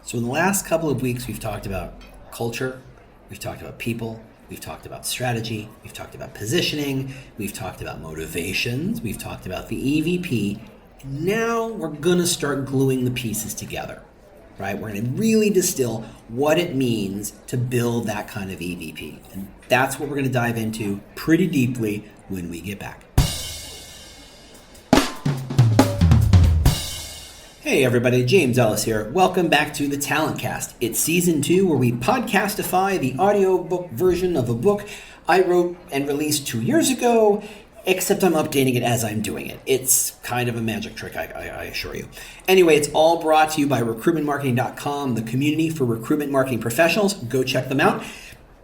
So in the last couple of weeks, we've talked about culture, we've talked about people, we've talked about strategy, we've talked about positioning, we've talked about motivations, we've talked about the EVP. Now we're going to start gluing the pieces together, right? We're going to really distill what it means to build that kind of EVP. And that's what we're going to dive into pretty deeply when we get back. Hey everybody, James Ellis here. Welcome back to the Talent Cast. It's season 2 where we podcastify the audiobook version of a book I wrote and released 2 years ago, except I'm updating it as I'm doing it. It's kind of a magic trick, I assure you. Anyway, it's all brought to you by recruitmentmarketing.com, the community for recruitment marketing professionals. Go check them out.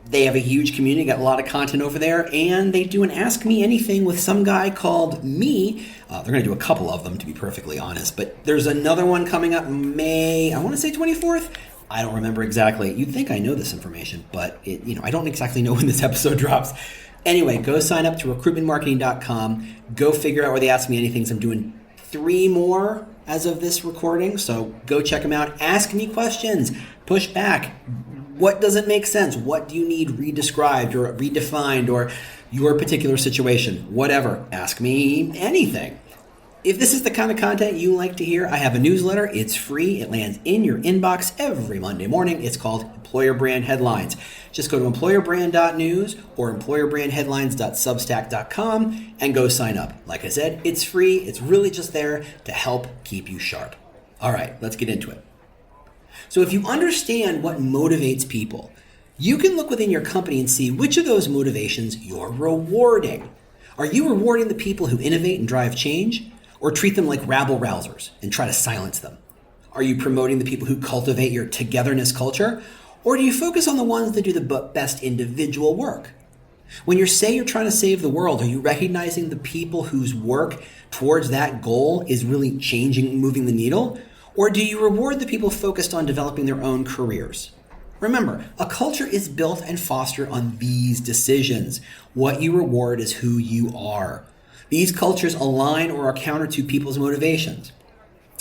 They have a huge community, got a lot of content over there, and they do an Ask Me Anything with some guy called Me. They're going to do a couple of them, to be perfectly honest, but there's another one coming up May, I want to say 24th. I don't remember exactly. You'd think I know this information, but I don't exactly know when this episode drops. Anyway, go sign up to recruitmentmarketing.com. Go figure out where they Ask Me Anythings. I'm doing 3 more as of this recording, so go check them out. Ask me questions. Push back. What doesn't make sense? What do you need redescribed or redefined or your particular situation? Whatever. Ask me anything. If this is the kind of content you like to hear, I have a newsletter. It's free. It lands in your inbox every Monday morning. It's called Employer Brand Headlines. Just go to employerbrand.news or employerbrandheadlines.substack.com and go sign up. Like I said, it's free. It's really just there to help keep you sharp. All right, let's get into it. So if you understand what motivates people, you can look within your company and see which of those motivations you're rewarding. Are you rewarding the people who innovate and drive change, or treat them like rabble rousers and try to silence them? Are you promoting the people who cultivate your togetherness culture, or do you focus on the ones that do the best individual work? When you say you're trying to save the world, are you recognizing the people whose work towards that goal is really changing, moving the needle? Or do you reward the people focused on developing their own careers? Remember, a culture is built and fostered on these decisions. What you reward is who you are. These cultures align or are counter to people's motivations.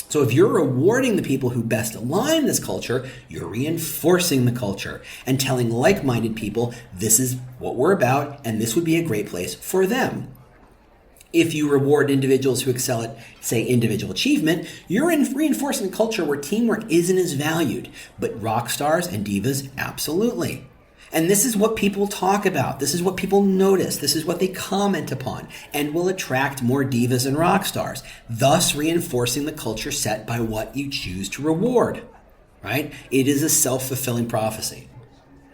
So if you're rewarding the people who best align this culture, you're reinforcing the culture and telling like-minded people this is what we're about and this would be a great place for them. If you reward individuals who excel at, say, individual achievement, you're reinforcing a culture where teamwork isn't as valued, but rock stars and divas, absolutely. And this is what people talk about. This is what people notice. This is what they comment upon and will attract more divas and rock stars, thus reinforcing the culture set by what you choose to reward, right? It is a self-fulfilling prophecy.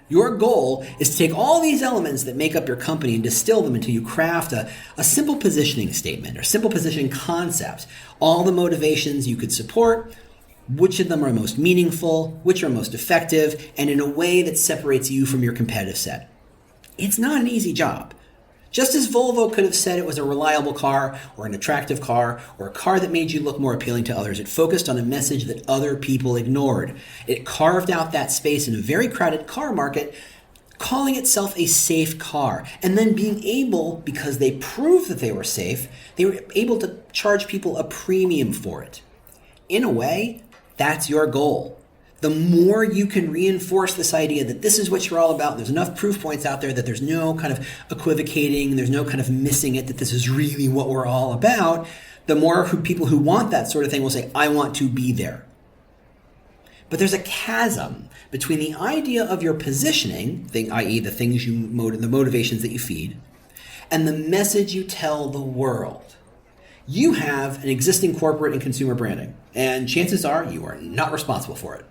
Your goal is to take all these elements that make up your company and distill them until you craft a simple positioning statement or simple positioning concepts, all the motivations you could support, which of them are most meaningful, which are most effective, and in a way that separates you from your competitive set. It's not an easy job. Just as Volvo could have said it was a reliable car or an attractive car or a car that made you look more appealing to others, it focused on a message that other people ignored. It carved out that space in a very crowded car market, calling itself a safe car, and then being able, because they proved that they were safe, they were able to charge people a premium for it. In a way, that's your goal. The more you can reinforce this idea that this is what you're all about, there's enough proof points out there that there's no kind of equivocating, there's no kind of missing it, that this is really what we're all about, the more people who want that sort of thing will say, I want to be there. But there's a chasm between the idea of your positioning, i.e. the things the motivations that you feed, and the message you tell the world. You have an existing corporate and consumer branding, and chances are you are not responsible for it.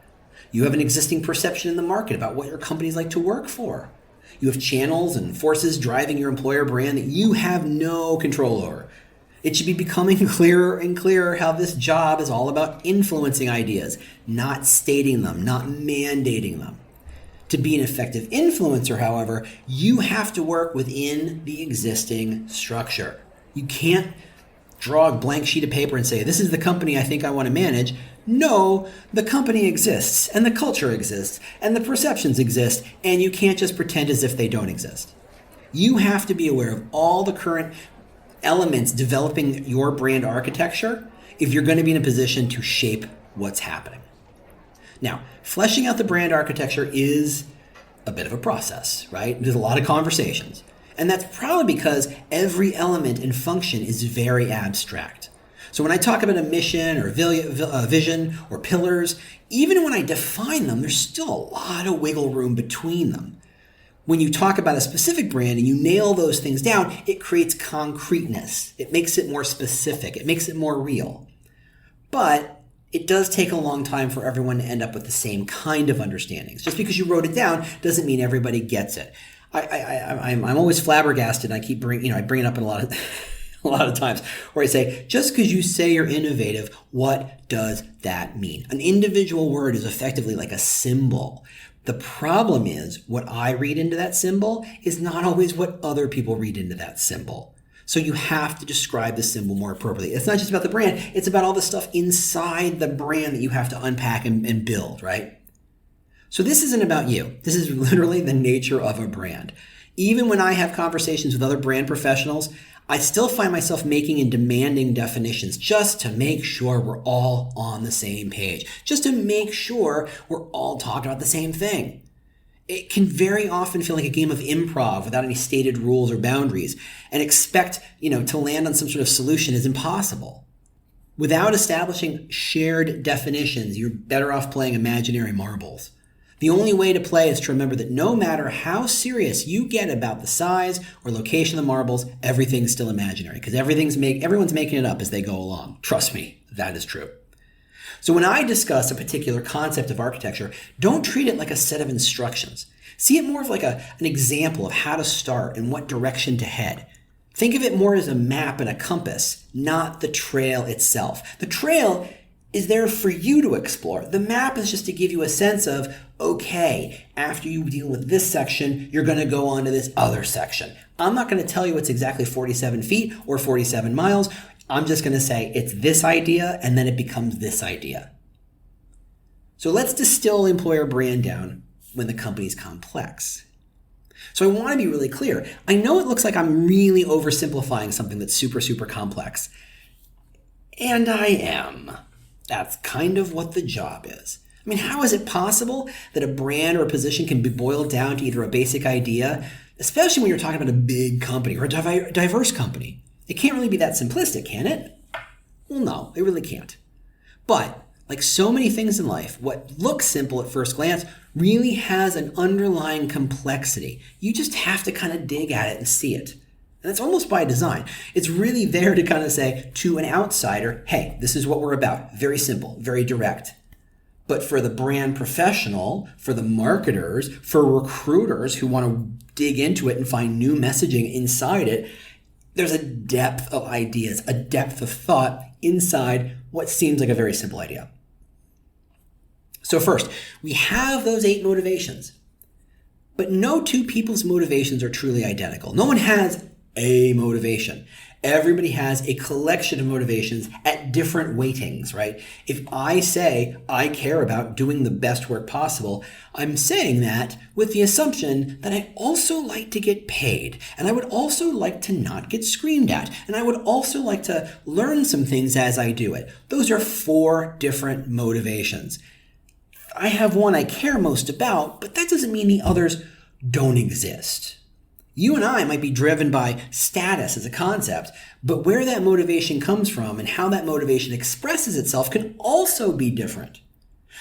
You have an existing perception in the market about what your companies like to work for. You have channels and forces driving your employer brand that you have no control over. It should be becoming clearer and clearer how this job is all about influencing ideas, not stating them, not mandating them. To be an effective influencer, however, you have to work within the existing structure. You can't draw a blank sheet of paper and say, this is the company I think I want to manage. No, the company exists, and the culture exists, and the perceptions exist, and you can't just pretend as if they don't exist. You have to be aware of all the current elements developing your brand architecture if you're going to be in a position to shape what's happening. Now, fleshing out the brand architecture is a bit of a process, right? There's a lot of conversations. And that's probably because every element and function is very abstract. So when I talk about a mission or vision or pillars, even when I define them, there's still a lot of wiggle room between them. When you talk about a specific brand and you nail those things down, it creates concreteness. It makes it more specific. It makes it more real. But it does take a long time for everyone to end up with the same kind of understandings. Just because you wrote it down doesn't mean everybody gets it. I'm always flabbergasted. And I keep bring it up in a lot of times where I say, just because you say you're innovative, what does that mean? An individual word is effectively like a symbol. The problem is what I read into that symbol is not always what other people read into that symbol. So you have to describe the symbol more appropriately. It's not just about the brand. It's about all the stuff inside the brand that you have to unpack and build, right? So this isn't about you. This is literally the nature of a brand. Even when I have conversations with other brand professionals, I still find myself making and demanding definitions just to make sure we're all on the same page, just to make sure we're all talking about the same thing. It can very often feel like a game of improv without any stated rules or boundaries, and expect, to land on some sort of solution is impossible. Without establishing shared definitions, you're better off playing imaginary marbles. The only way to play is to remember that no matter how serious you get about the size or location of the marbles, everything's still imaginary because everyone's making it up as they go along. Trust me, that is true. So when I discuss a particular concept of architecture, don't treat it like a set of instructions. See it more of like an example of how to start and what direction to head. Think of it more as a map and a compass, not the trail itself. The trail is there for you to explore. The map is just to give you a sense of, okay, after you deal with this section, you're going to go on to this other section. I'm not going to tell you it's exactly 47 feet or 47 miles. I'm just going to say it's this idea, and then it becomes this idea. So let's distill employer brand down when the company's complex. So I want to be really clear. I know it looks like I'm really oversimplifying something that's super, super complex. And I am. That's kind of what the job is. I mean, how is it possible that a brand or a position can be boiled down to either a basic idea, especially when you're talking about a big company or a diverse company? It can't really be that simplistic, can it? Well, no, it really can't. But like so many things in life, what looks simple at first glance really has an underlying complexity. You just have to kind of dig at it and see it. And that's almost by design. It's really there to kind of say to an outsider, hey, this is what we're about. Very simple, very direct. But for the brand professional, for the marketers, for recruiters who want to dig into it and find new messaging inside it, there's a depth of ideas, a depth of thought inside what seems like a very simple idea. So first, we have those 8 motivations. But no two people's motivations are truly identical. No one has a motivation. Everybody has a collection of motivations at different weightings, right? If I say I care about doing the best work possible, I'm saying that with the assumption that I also like to get paid, and I would also like to not get screamed at, and I would also like to learn some things as I do it. Those are 4 different motivations. I have one I care most about, but that doesn't mean the others don't exist. You and I might be driven by status as a concept, but where that motivation comes from and how that motivation expresses itself can also be different.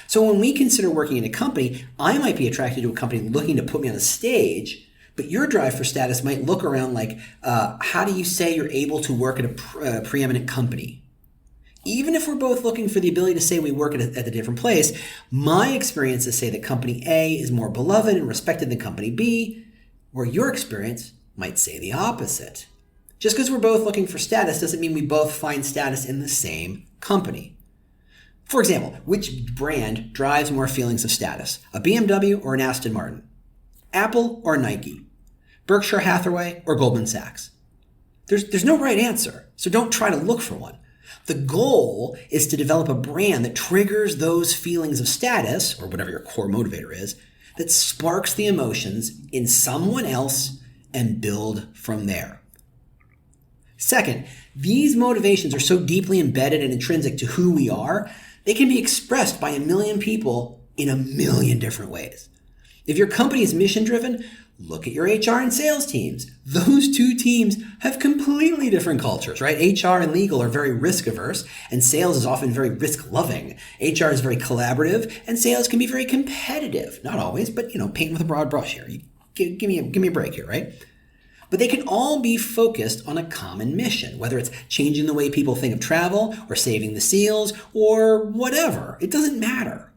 So when we consider working in a company, I might be attracted to a company looking to put me on a stage, but your drive for status might look around like, how do you say you're able to work at a preeminent company? Even if we're both looking for the ability to say we work at a different place, my experiences say that company A is more beloved and respected than company B, where your experience might say the opposite. Just because we're both looking for status doesn't mean we both find status in the same company. For example, which brand drives more feelings of status? A BMW or an Aston Martin? Apple or Nike? Berkshire Hathaway or Goldman Sachs? There's no right answer, so don't try to look for one. The goal is to develop a brand that triggers those feelings of status, or whatever your core motivator is, that sparks the emotions in someone else and build from there. Second, these motivations are so deeply embedded and intrinsic to who we are, they can be expressed by a million people in a million different ways. If your company is mission-driven, look at your HR and sales teams. Those two teams have completely different cultures, right? HR and legal are very risk-averse, and sales is often very risk-loving. HR is very collaborative, and sales can be very competitive. Not always, but paint with a broad brush here. Give me a break here, right? But they can all be focused on a common mission, whether it's changing the way people think of travel, or saving the seals, or whatever. It doesn't matter.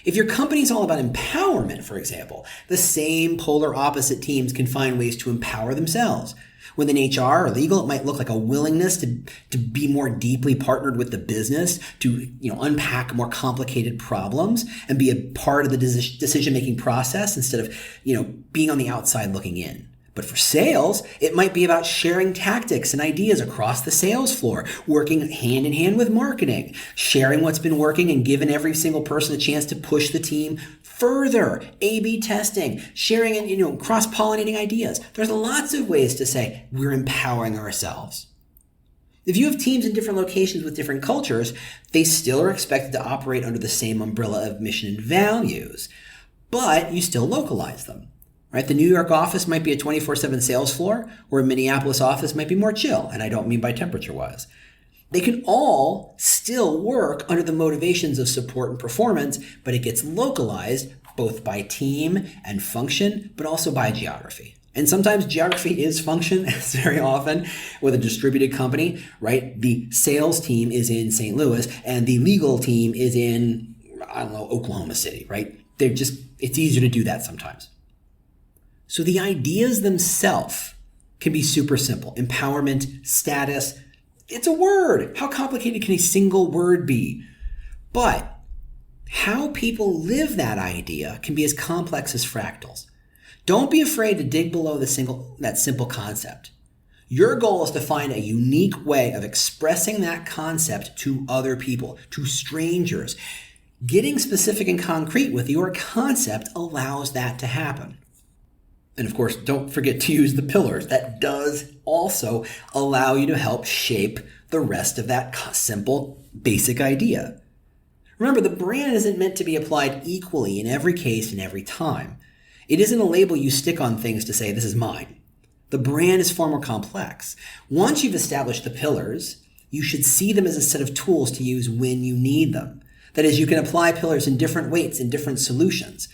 If your company's all about empowerment, for example, the same polar opposite teams can find ways to empower themselves. Within HR or legal, it might look like a willingness to be more deeply partnered with the business, to unpack more complicated problems and be a part of the decision-making process instead of being on the outside looking in. But for sales, it might be about sharing tactics and ideas across the sales floor, working hand in hand with marketing, sharing what's been working and giving every single person a chance to push the team further, A/B testing, sharing and cross-pollinating ideas. There's lots of ways to say we're empowering ourselves. If you have teams in different locations with different cultures, they still are expected to operate under the same umbrella of mission and values, but you still localize them. Right? The New York office might be a 24/7 sales floor, or a Minneapolis office might be more chill, and I don't mean by temperature-wise. They can all still work under the motivations of support and performance, but it gets localized both by team and function, but also by geography. And sometimes geography is function, as very often with a distributed company, right? The sales team is in St. Louis, and the legal team is in, Oklahoma City, right? It's easier to do that sometimes. So the ideas themselves can be super simple. Empowerment, status, it's a word. How complicated can a single word be? But how people live that idea can be as complex as fractals. Don't be afraid to dig below that simple concept. Your goal is to find a unique way of expressing that concept to other people, to strangers. Getting specific and concrete with your concept allows that to happen. And of course, don't forget to use the pillars. That does also allow you to help shape the rest of that simple, basic idea. Remember, the brand isn't meant to be applied equally in every case and every time. It isn't a label you stick on things to say, this is mine. The brand is far more complex. Once you've established the pillars, you should see them as a set of tools to use when you need them. That is, you can apply pillars in different weights in different solutions.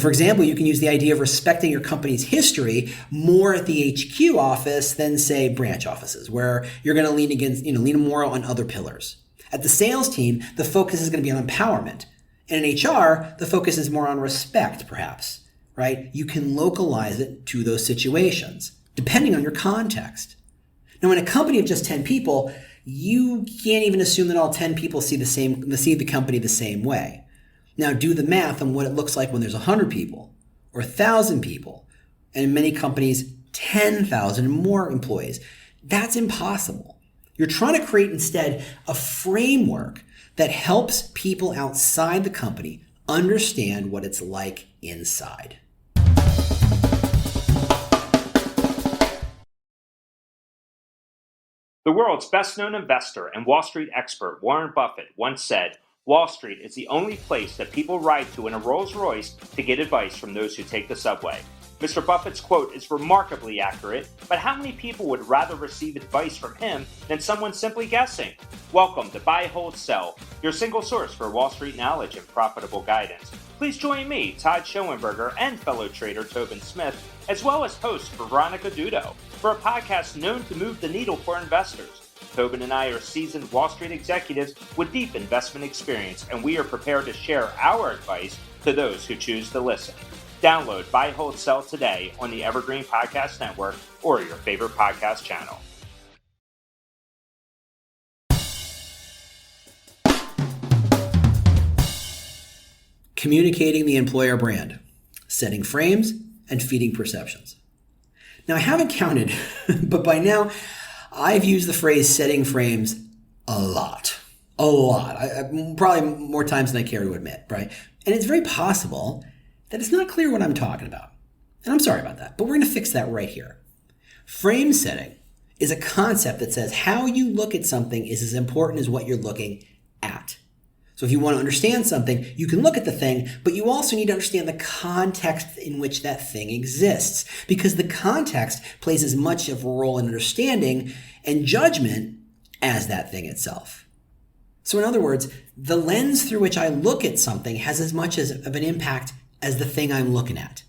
For example, you can use the idea of respecting your company's history more at the HQ office than, say, branch offices, where you're going to lean more on other pillars. At the sales team, the focus is going to be on empowerment. And in HR, the focus is more on respect, perhaps, right? You can localize it to those situations, depending on your context. Now, in a company of just 10 people, you can't even assume that all 10 people see the company the same way. Now do the math on what it looks like when there's 100 people or 1,000 people, and in many companies, 10,000 more employees. That's impossible. You're trying to create instead a framework that helps people outside the company understand what it's like inside. The world's best-known investor and Wall Street expert Warren Buffett once said, "Wall Street is the only place that people ride to in a Rolls-Royce to get advice from those who take the subway." Mr. Buffett's quote is remarkably accurate, but how many people would rather receive advice from him than someone simply guessing? Welcome to Buy, Hold, Sell, your single source for Wall Street knowledge and profitable guidance. Please join me, Todd Schoenberger, and fellow trader Tobin Smith, as well as host Veronica Dudo, for a podcast known to move the needle for investors. Tobin and I are seasoned Wall Street executives with deep investment experience, and we are prepared to share our advice to those who choose to listen. Download Buy, Hold, Sell today on the Evergreen Podcast Network or your favorite podcast channel. Communicating the employer brand, setting frames, and feeding perceptions. Now, I haven't counted, but by now, I've used the phrase setting frames a lot. Probably more times than I care to admit, right? And it's very possible that it's not clear what I'm talking about. And I'm sorry about that, but we're going to fix that right here. Frame setting is a concept that says how you look at something is as important as what you're looking at. So if you want to understand something, you can look at the thing, but you also need to understand the context in which that thing exists, because the context plays as much of a role in understanding and judgment as that thing itself. So in other words, the lens through which I look at something has as much of an impact as the thing I'm looking at.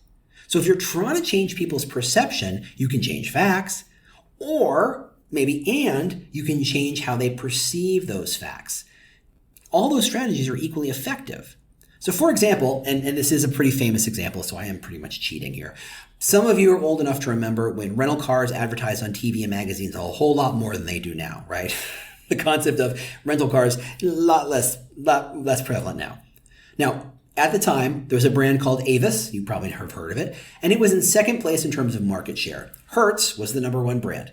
So if you're trying to change people's perception, you can change facts, or maybe you can change how they perceive those facts. All those strategies are equally effective. So for example, and this is a pretty famous example, so I am pretty much cheating here. Some of you are old enough to remember when rental cars advertised on TV and magazines a whole lot more than they do now, right? The concept of rental cars, a lot less prevalent now. Now, at the time, there was a brand called Avis. You probably have heard of it. And it was in second place in terms of market share. Hertz was the number one brand.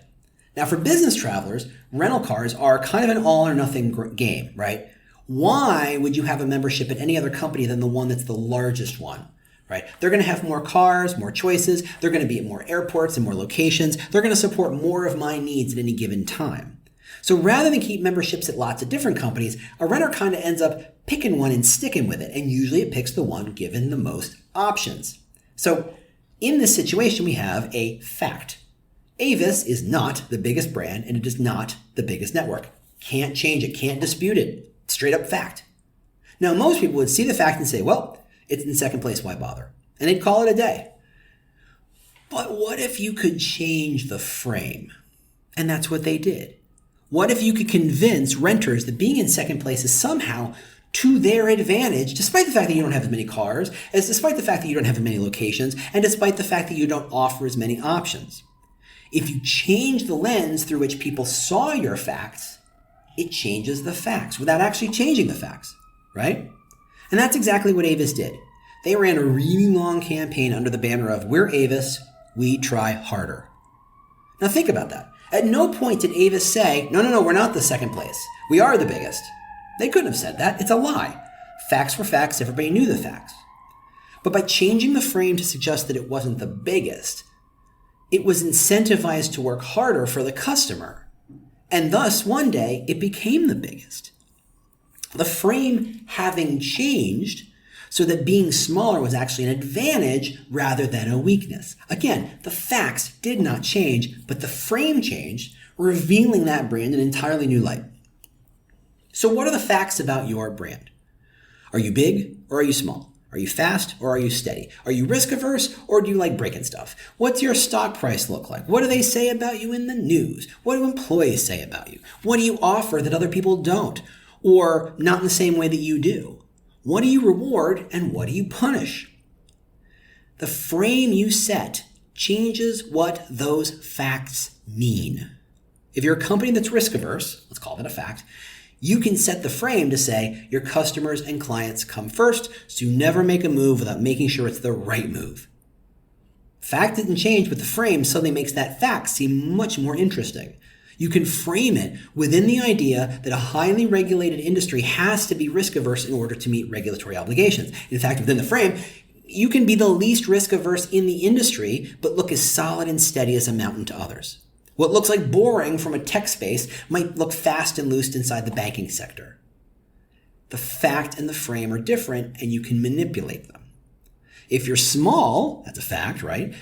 Now, for business travelers, rental cars are kind of an all or nothing game, right? Why would you have a membership at any other company than the one that's the largest one, right? They're going to have more cars, more choices. They're going to be at more airports and more locations. They're going to support more of my needs at any given time. So rather than keep memberships at lots of different companies, a renter kind of ends up picking one and sticking with it. And usually it picks the one given the most options. So in this situation, we have a fact. Avis is not the biggest brand and it is not the biggest network. Can't change it, can't dispute it. Straight up fact. Now, most people would see the fact and say, well, it's in second place, why bother? And they'd call it a day. But what if you could change the frame? And that's what they did. What if you could convince renters that being in second place is somehow to their advantage, despite the fact that you don't have as many cars, despite the fact that you don't have as many locations, and despite the fact that you don't offer as many options? If you change the lens through which people saw your facts, it changes the facts without actually changing the facts, right? And that's exactly what Avis did. They ran a really long campaign under the banner of "We're Avis, we try harder." Now think about that. At no point did Avis say, no, we're not the second place. We are the biggest. They couldn't have said that. It's a lie. Facts were facts. Everybody knew the facts. But by changing the frame to suggest that it wasn't the biggest, it was incentivized to work harder for the customer. And thus, one day, it became the biggest. The frame having changed so that being smaller was actually an advantage rather than a weakness. Again, the facts did not change, but the frame changed, revealing that brand in an entirely new light. So what are the facts about your brand? Are you big or are you small? Are you fast or are you steady? Are you risk averse or do you like breaking stuff? What's your stock price look like? What do they say about you in the news? What do employees say about you? What do you offer that other people don't? Or not in the same way that you do? What do you reward and what do you punish? The frame you set changes what those facts mean. If you're a company that's risk averse, let's call that a fact, you can set the frame to say your customers and clients come first, so you never make a move without making sure it's the right move. Fact didn't change, but the frame suddenly makes that fact seem much more interesting. You can frame it within the idea that a highly regulated industry has to be risk averse in order to meet regulatory obligations. In fact, within the frame, you can be the least risk averse in the industry, but look as solid and steady as a mountain to others. What looks like boring from a tech space might look fast and loose inside the banking sector. The fact and the frame are different, and you can manipulate them. If you're small, that's a fact, right?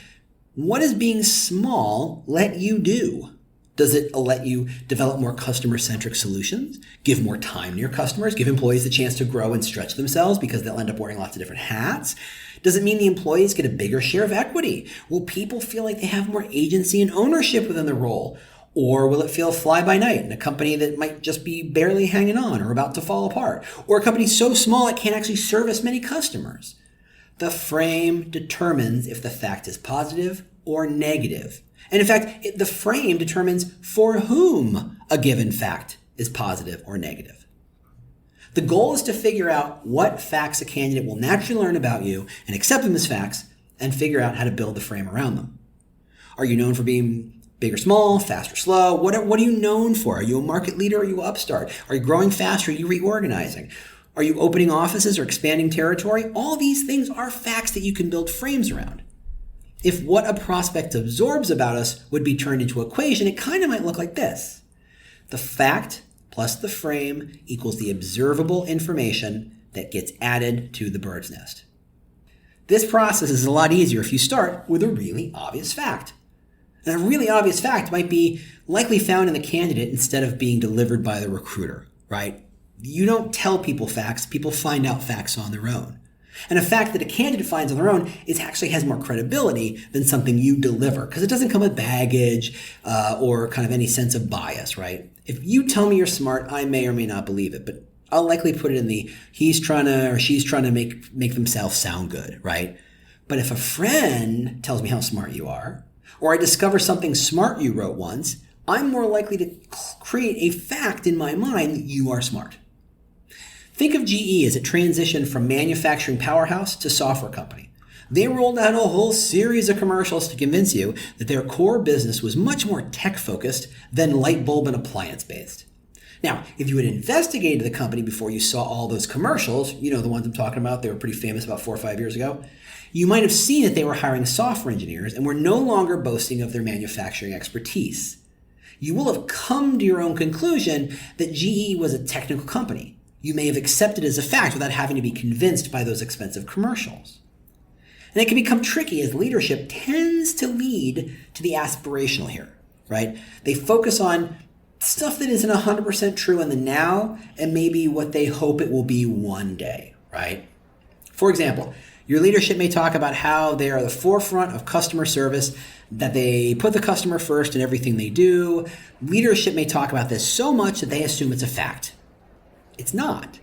What does being small let you do? Does it let you develop more customer-centric solutions, give more time to your customers, give employees the chance to grow and stretch themselves because they'll end up wearing lots of different hats? Does it mean the employees get a bigger share of equity? Will people feel like they have more agency and ownership within their role? Or will it feel fly-by-night in a company that might just be barely hanging on or about to fall apart? Or a company so small it can't actually service many customers? The frame determines if the fact is positive or negative. And in fact, the frame determines for whom a given fact is positive or negative. The goal is to figure out what facts a candidate will naturally learn about you and accept them as facts and figure out how to build the frame around them. Are you known for being big or small, fast or slow? What are you known for? Are you a market leader or are you an upstart? Are you growing fast or are you reorganizing? Are you opening offices or expanding territory? All these things are facts that you can build frames around. If what a prospect absorbs about us would be turned into an equation, it kind of might look like this. The fact plus the frame equals the observable information that gets added to the bird's nest. This process is a lot easier if you start with a really obvious fact. And a really obvious fact might be likely found in the candidate instead of being delivered by the recruiter, right? You don't tell people facts, people find out facts on their own. And a fact that a candidate finds on their own actually has more credibility than something you deliver, because it doesn't come with baggage or kind of any sense of bias, right? If you tell me you're smart, I may or may not believe it, but I'll likely put it in the he's trying to or she's trying to make themselves sound good, right? But if a friend tells me how smart you are, or I discover something smart you wrote once, I'm more likely to create a fact in my mind that you are smart. Think of GE as it transitioned from manufacturing powerhouse to software company. They rolled out a whole series of commercials to convince you that their core business was much more tech-focused than light bulb and appliance-based. Now, if you had investigated the company before you saw all those commercials, you know the ones I'm talking about, they were pretty famous about 4 or 5 years ago, you might have seen that they were hiring software engineers and were no longer boasting of their manufacturing expertise. You will have come to your own conclusion that GE was a technical company. You may have accepted as a fact without having to be convinced by those expensive commercials. And it can become tricky as leadership tends to lead to the aspirational here, right? They focus on stuff that isn't 100% true in the now and maybe what they hope it will be one day, right? For example, your leadership may talk about how they are the forefront of customer service, that they put the customer first in everything they do. Leadership may talk about this so much that they assume it's a fact. It's not.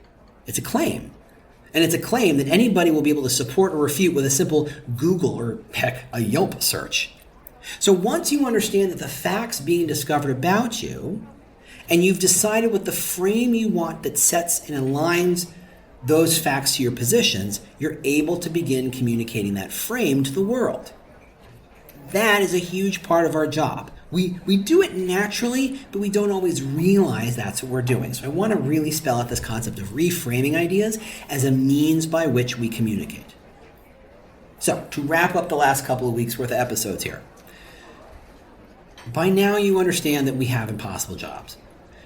It's a claim. And it's a claim that anybody will be able to support or refute with a simple Google or, heck, a Yelp search. So once you understand that the facts being discovered about you, and you've decided what the frame you want that sets and aligns those facts to your positions, you're able to begin communicating that frame to the world. That is a huge part of our job. We do it naturally, but we don't always realize that's what we're doing. So I want to really spell out this concept of reframing ideas as a means by which we communicate. So to wrap up the last couple of weeks worth of episodes here, by now you understand that we have impossible jobs.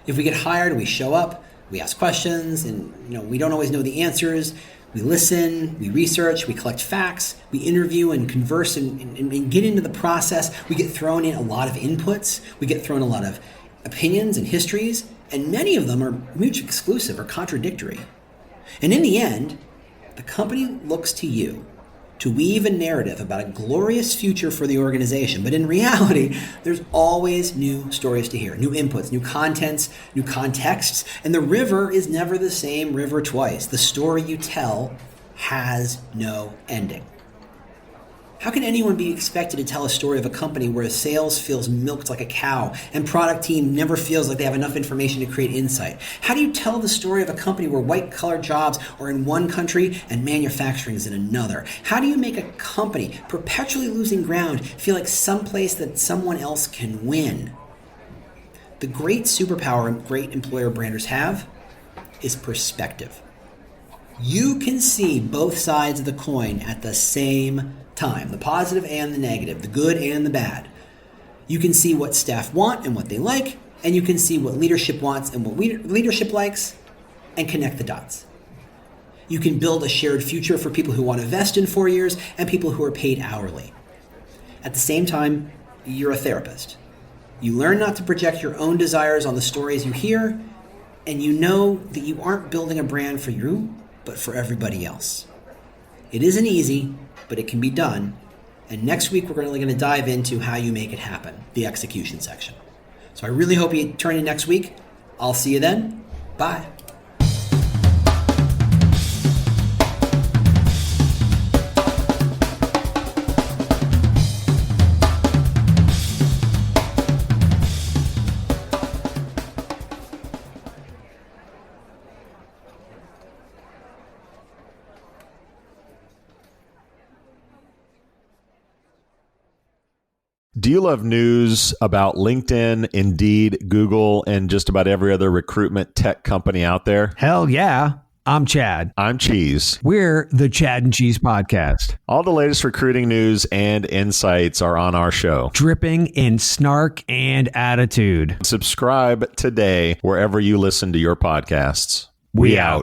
If we get hired, we show up, we ask questions, and we don't always know the answers. We listen, we research, we collect facts, we interview and converse and get into the process. We get thrown in a lot of inputs. We get thrown a lot of opinions and histories, and many of them are mutually exclusive or contradictory. And in the end, the company looks to you to weave a narrative about a glorious future for the organization. But in reality, there's always new stories to hear, new inputs, new contents, new contexts, and the river is never the same river twice. The story you tell has no ending. How can anyone be expected to tell a story of a company where sales feels milked like a cow and product team never feels like they have enough information to create insight? How do you tell the story of a company where white-collar jobs are in one country and manufacturing is in another? How do you make a company perpetually losing ground feel like someplace that someone else can win? The great superpower great employer branders have is perspective. You can see both sides of the coin at the same time, the positive and the negative, the good and the bad. You can see what staff want and what they like, and you can see what leadership wants and what leadership likes, and connect the dots. You can build a shared future for people who want to vest in 4 years and people who are paid hourly. At the same time, you're a therapist. You learn not to project your own desires on the stories you hear, and you know that you aren't building a brand for you, but for everybody else. It isn't easy, but it can be done. And next week, we're going to dive into how you make it happen, the execution section. So I really hope you turn in next week. I'll see you then. Bye. Do you love news about LinkedIn, Indeed, Google, and just about every other recruitment tech company out there? Hell yeah. I'm Chad. I'm Cheese. We're the Chad and Cheese Podcast. All the latest recruiting news and insights are on our show. Dripping in snark and attitude. Subscribe today wherever you listen to your podcasts. We out.